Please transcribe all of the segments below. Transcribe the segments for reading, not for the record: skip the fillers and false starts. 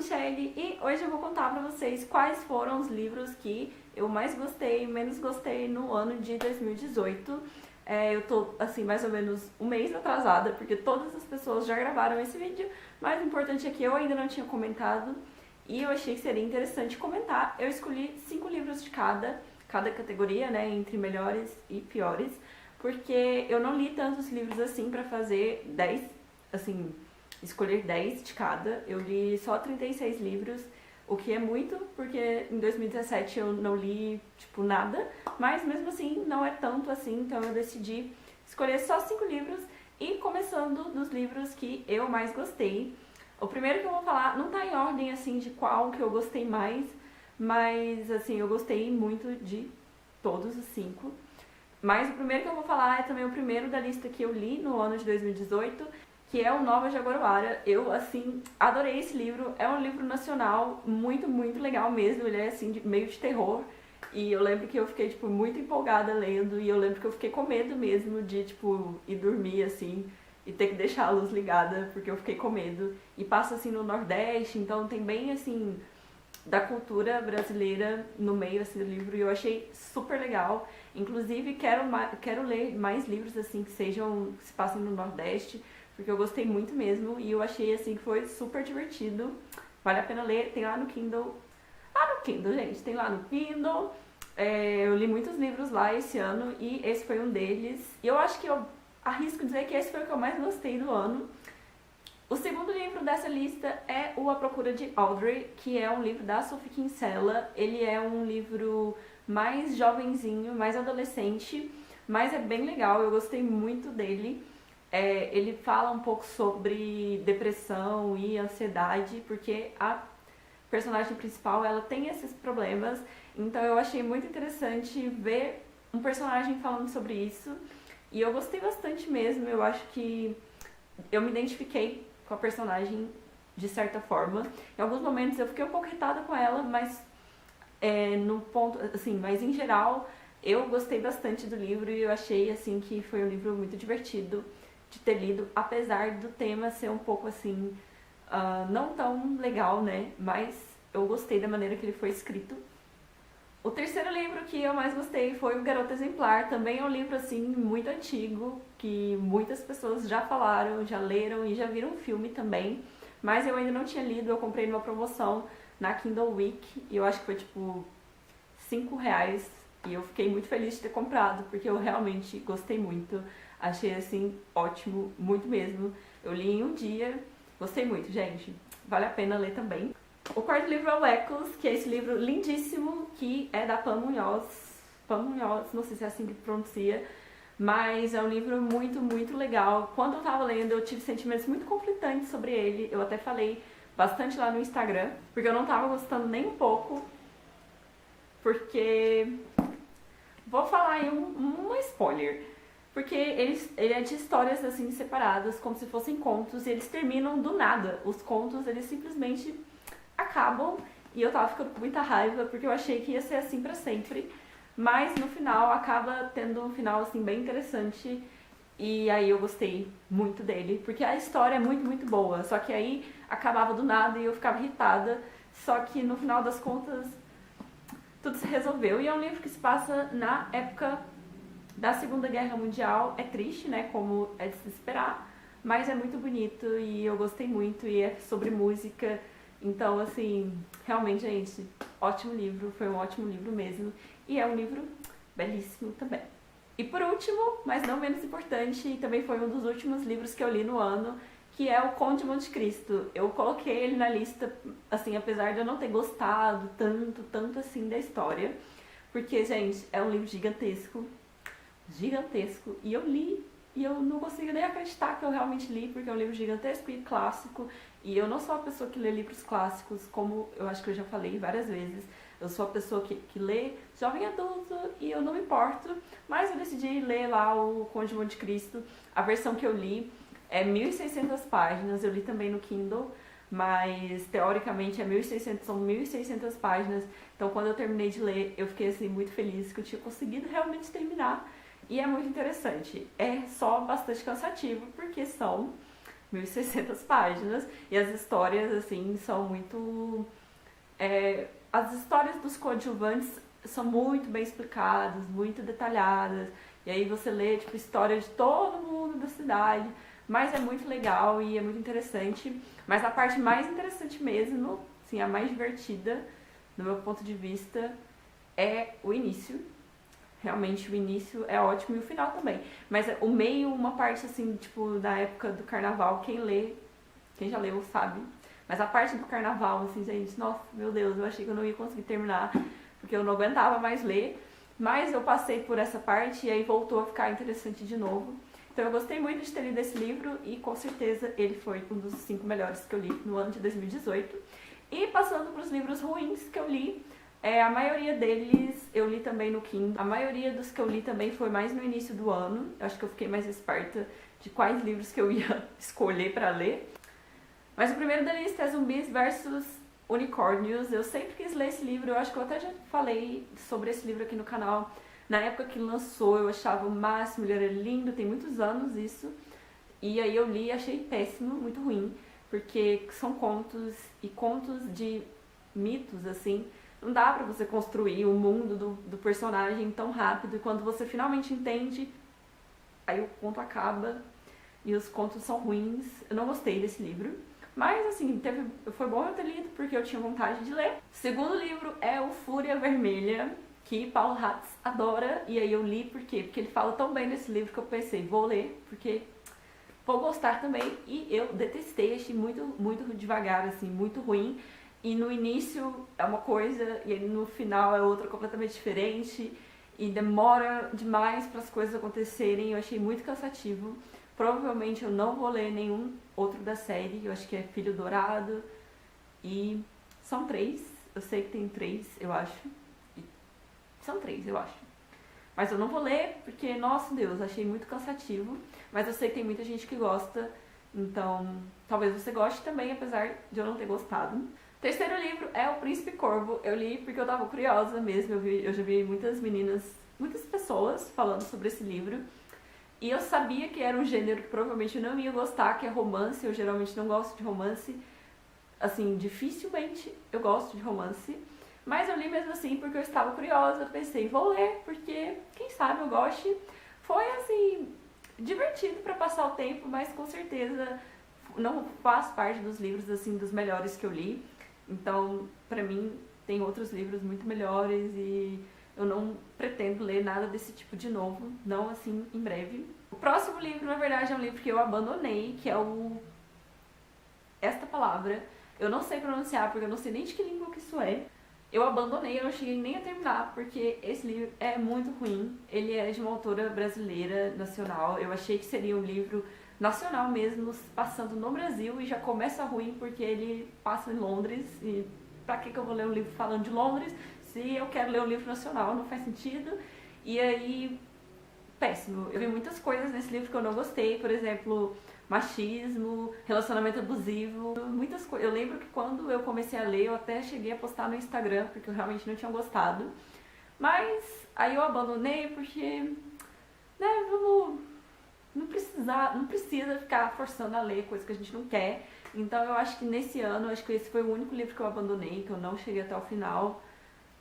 Michelle e hoje eu vou contar pra vocês quais foram os livros que eu mais gostei e menos gostei no ano de 2018. Eu tô, assim, mais ou menos um mês atrasada, porque todas as pessoas já gravaram esse vídeo, mas o importante é que eu ainda não tinha comentado e eu achei que seria interessante comentar. Eu escolhi 5 livros de cada categoria, né, entre melhores e piores, porque eu não li tantos livros assim pra fazer 10, assim, escolher 10 de cada. Eu li só 36 livros, o que é muito, porque em 2017 eu não li, tipo, nada, mas mesmo assim não é tanto assim, então eu decidi escolher só 5 livros e começando dos livros que eu mais gostei. O primeiro que eu vou falar não tá em ordem, assim, de qual que eu gostei mais, mas, assim, eu gostei muito de todos os 5. Mas o primeiro que eu vou falar é também o primeiro da lista que eu li no ano de 2018, que é o Nova Jaguaruara. Eu, assim, adorei esse livro. É um livro nacional muito, muito legal mesmo. Ele é, assim, meio de terror. E eu lembro que eu fiquei, tipo, muito empolgada lendo. E eu lembro que eu fiquei com medo mesmo de, tipo, ir dormir, assim, e ter que deixar a luz ligada, porque eu fiquei com medo. E passa, assim, no Nordeste, então tem bem, assim, da cultura brasileira no meio, assim, do livro. E eu achei super legal. Inclusive, quero ler mais livros, assim, que se passem no Nordeste, porque eu gostei muito mesmo e eu achei, assim, que foi super divertido. Vale a pena ler, tem lá no Kindle. Lá no Kindle, gente, tem lá no Kindle. Eu li muitos livros lá esse ano e esse foi um deles. E eu acho que eu arrisco dizer que esse foi o que eu mais gostei do ano. O segundo livro dessa lista é O A Procura de Audrey, que é um livro da Sophie Kinsella. Ele é um livro mais jovenzinho, mais adolescente, mas é bem legal, eu gostei muito dele. Ele fala um pouco sobre depressão e ansiedade, porque a personagem principal ela tem esses problemas, então eu achei muito interessante ver um personagem falando sobre isso, e eu gostei bastante mesmo. Eu acho que eu me identifiquei com a personagem de certa forma. Em alguns momentos eu fiquei um pouco irritada com ela, mas no ponto, assim, mas em geral eu gostei bastante do livro e eu achei, assim, que foi um livro muito divertido de ter lido, apesar do tema ser um pouco, assim, não tão legal, né, mas eu gostei da maneira que ele foi escrito. O terceiro livro que eu mais gostei foi O Garoto Exemplar. Também é um livro, assim, muito antigo, que muitas pessoas já falaram, já leram e já viram um filme também, mas eu ainda não tinha lido. Eu comprei numa promoção na Kindle Week e eu acho que foi tipo R$ 5 e eu fiquei muito feliz de ter comprado, porque eu realmente gostei muito. Achei, assim, ótimo, muito mesmo. Eu li em um dia, gostei muito, gente. Vale a pena ler também. O quarto livro é o Ecos, que é esse livro lindíssimo, que é da Pan Munhoz. Pan Munhoz, não sei se é assim que pronuncia, mas é um livro muito, muito legal. Quando eu tava lendo, eu tive sentimentos muito conflitantes sobre ele. Eu até falei bastante lá no Instagram, porque eu não tava gostando nem um pouco, porque... Vou falar aí um spoiler. Porque ele é de histórias, assim, separadas, como se fossem contos, e eles terminam do nada. Os contos, eles simplesmente acabam, e eu tava ficando com muita raiva, porque eu achei que ia ser assim pra sempre. Mas no final, acaba tendo um final, assim, bem interessante, e aí eu gostei muito dele, porque a história é muito, muito boa. Só que aí acabava do nada e eu ficava irritada, só que no final das contas tudo se resolveu. E é um livro que se passa na época da Segunda Guerra Mundial. É triste, né, como é de se esperar, mas é muito bonito e eu gostei muito, e é sobre música. Então, assim, realmente, gente, ótimo livro, foi um ótimo livro mesmo, e é um livro belíssimo também. E por último, mas não menos importante, e também foi um dos últimos livros que eu li no ano, que é O Conde de Monte Cristo. Eu coloquei ele na lista, assim, apesar de eu não ter gostado tanto assim da história, porque, gente, é um livro gigantesco, e eu li, e eu não consigo nem acreditar que eu realmente li, porque é um livro gigantesco e clássico, e eu não sou a pessoa que lê livros clássicos, como eu acho que eu já falei várias vezes. Eu sou a pessoa que lê jovem adulto e eu não me importo, mas eu decidi ler lá o Conde de Monte Cristo. A versão que eu li é 1.600 páginas, eu li também no Kindle, mas teoricamente é 1.600, são 1.600 páginas, então quando eu terminei de ler, eu fiquei, assim, muito feliz que eu tinha conseguido realmente terminar, e é muito interessante. É só bastante cansativo, porque são 1.600 páginas, e as histórias, assim, são muito... as histórias dos coadjuvantes são muito bem explicadas, muito detalhadas, e aí você lê, tipo, história de todo mundo da cidade, mas é muito legal e é muito interessante. Mas a parte mais interessante mesmo, assim, a mais divertida, do meu ponto de vista, é o início. Realmente o início é ótimo e o final também. Mas o meio, uma parte assim, tipo, da época do carnaval, quem já leu sabe. Mas a parte do carnaval, assim, gente, nossa, meu Deus, eu achei que eu não ia conseguir terminar, porque eu não aguentava mais ler. Mas eu passei por essa parte e aí voltou a ficar interessante de novo. Então eu gostei muito de ter lido esse livro e com certeza ele foi um dos 5 melhores que eu li no ano de 2018. E passando para os livros ruins que eu li, a maioria deles eu li também no Kindle. A maioria dos que eu li também foi mais no início do ano. Eu acho que eu fiquei mais esperta de quais livros que eu ia escolher para ler. Mas o primeiro da lista é Zumbis versus Unicórnios. Eu sempre quis ler esse livro, eu acho que eu até já falei sobre esse livro aqui no canal. Na época que lançou, eu achava o máximo, ele era lindo, tem muitos anos isso. E aí eu li e achei péssimo, muito ruim, porque são contos e contos de mitos, assim. Não dá pra você construir o mundo do personagem tão rápido, e quando você finalmente entende, aí o conto acaba e os contos são ruins. Eu não gostei desse livro. Mas, assim, foi bom eu ter lido, porque eu tinha vontade de ler. O segundo livro é o Fúria Vermelha, que Paul Hatz adora, e aí eu li por quê? Porque ele fala tão bem nesse livro que eu pensei, vou ler, porque vou gostar também, e eu detestei, achei muito, muito devagar, assim, muito ruim, e no início é uma coisa, e no final é outra completamente diferente, e demora demais para as coisas acontecerem, eu achei muito cansativo. Provavelmente eu não vou ler nenhum outro da série, eu acho que é Filho Dourado, e são 3, eu sei que tem 3, eu acho. São 3, eu acho. Mas eu não vou ler porque, nossa Deus, achei muito cansativo. Mas eu sei que tem muita gente que gosta, então talvez você goste também, apesar de eu não ter gostado. Terceiro livro é O Príncipe Corvo. Eu li porque eu tava curiosa mesmo, eu já vi muitas pessoas falando sobre esse livro. E eu sabia que era um gênero que provavelmente eu não ia gostar, que é romance. Eu geralmente não gosto de romance. Assim, dificilmente eu gosto de romance. Mas eu li mesmo assim porque eu estava curiosa, pensei, vou ler, porque quem sabe eu goste. Foi assim, divertido para passar o tempo, mas com certeza não faz parte dos livros assim dos melhores que eu li. Então, pra mim, tem outros livros muito melhores e eu não pretendo ler nada desse tipo de novo, não assim em breve. O próximo livro, na verdade, é um livro que eu abandonei, que é o Esta Palavra. Eu não sei pronunciar porque eu não sei nem de que língua que isso é. Eu abandonei, eu não cheguei nem a terminar, porque esse livro é muito ruim. Ele é de uma autora brasileira, nacional. Eu achei que seria um livro nacional mesmo, passando no Brasil, e já começa ruim porque ele passa em Londres. E pra que eu vou ler um livro falando de Londres se eu quero ler um livro nacional? Não faz sentido. E aí, péssimo. Eu vi muitas coisas nesse livro que eu não gostei, por exemplo, machismo, relacionamento abusivo, muitas coisas. Eu lembro que quando eu comecei a ler, eu até cheguei a postar no Instagram, porque eu realmente não tinha gostado. Mas aí eu abandonei porque, né, não precisa ficar forçando a ler coisas que a gente não quer. Então eu acho que nesse ano, acho que esse foi o único livro que eu abandonei, que eu não cheguei até o final.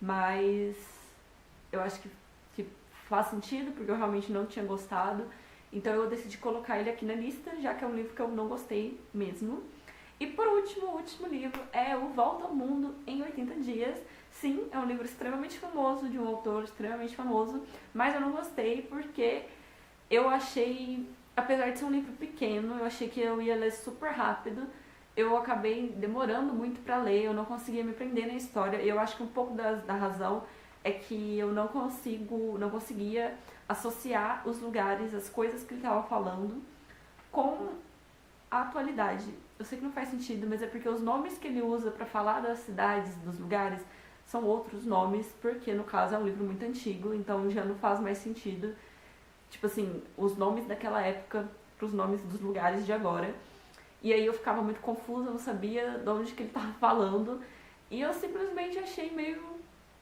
Mas eu acho que faz sentido, porque eu realmente não tinha gostado. Então eu decidi colocar ele aqui na lista, já que é um livro que eu não gostei mesmo. E por último, o último livro é o Volta ao Mundo em 80 Dias. Sim, é um livro extremamente famoso, de um autor extremamente famoso, mas eu não gostei porque eu achei, apesar de ser um livro pequeno, eu achei que eu ia ler super rápido. Eu acabei demorando muito pra ler, eu não conseguia me prender na história. E eu acho que um pouco da razão é que eu não conseguia associar os lugares, as coisas que ele estava falando com a atualidade. Eu sei que não faz sentido, mas é porque os nomes que ele usa para falar das cidades, dos lugares, são outros nomes, porque no caso é um livro muito antigo, então já não faz mais sentido, tipo assim, os nomes daquela época para os nomes dos lugares de agora. E aí eu ficava muito confusa, não sabia de onde que ele estava falando, e eu simplesmente achei meio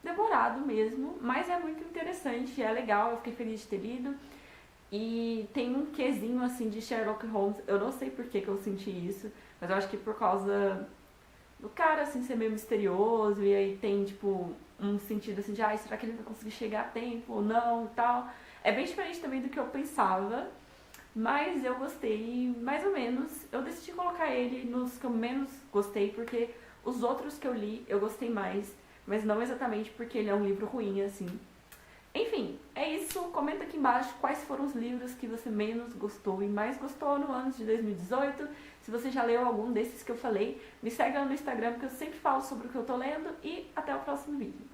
demorado mesmo, mas é muito interessante, é legal, eu fiquei feliz de ter lido. E tem um quesinho assim de Sherlock Holmes. Eu não sei por que eu senti isso, mas eu acho que por causa do cara assim ser meio misterioso e aí tem tipo um sentido assim de será que ele vai conseguir chegar a tempo ou não e tal. É bem diferente também do que eu pensava, mas eu gostei mais ou menos. Eu decidi colocar ele nos que eu menos gostei porque os outros que eu li eu gostei mais, mas não exatamente porque ele é um livro ruim assim. Enfim, é isso. Comenta aqui embaixo quais foram os livros que você menos gostou e mais gostou no ano de 2018. Se você já leu algum desses que eu falei, me segue lá no Instagram que eu sempre falo sobre o que eu tô lendo e até o próximo vídeo.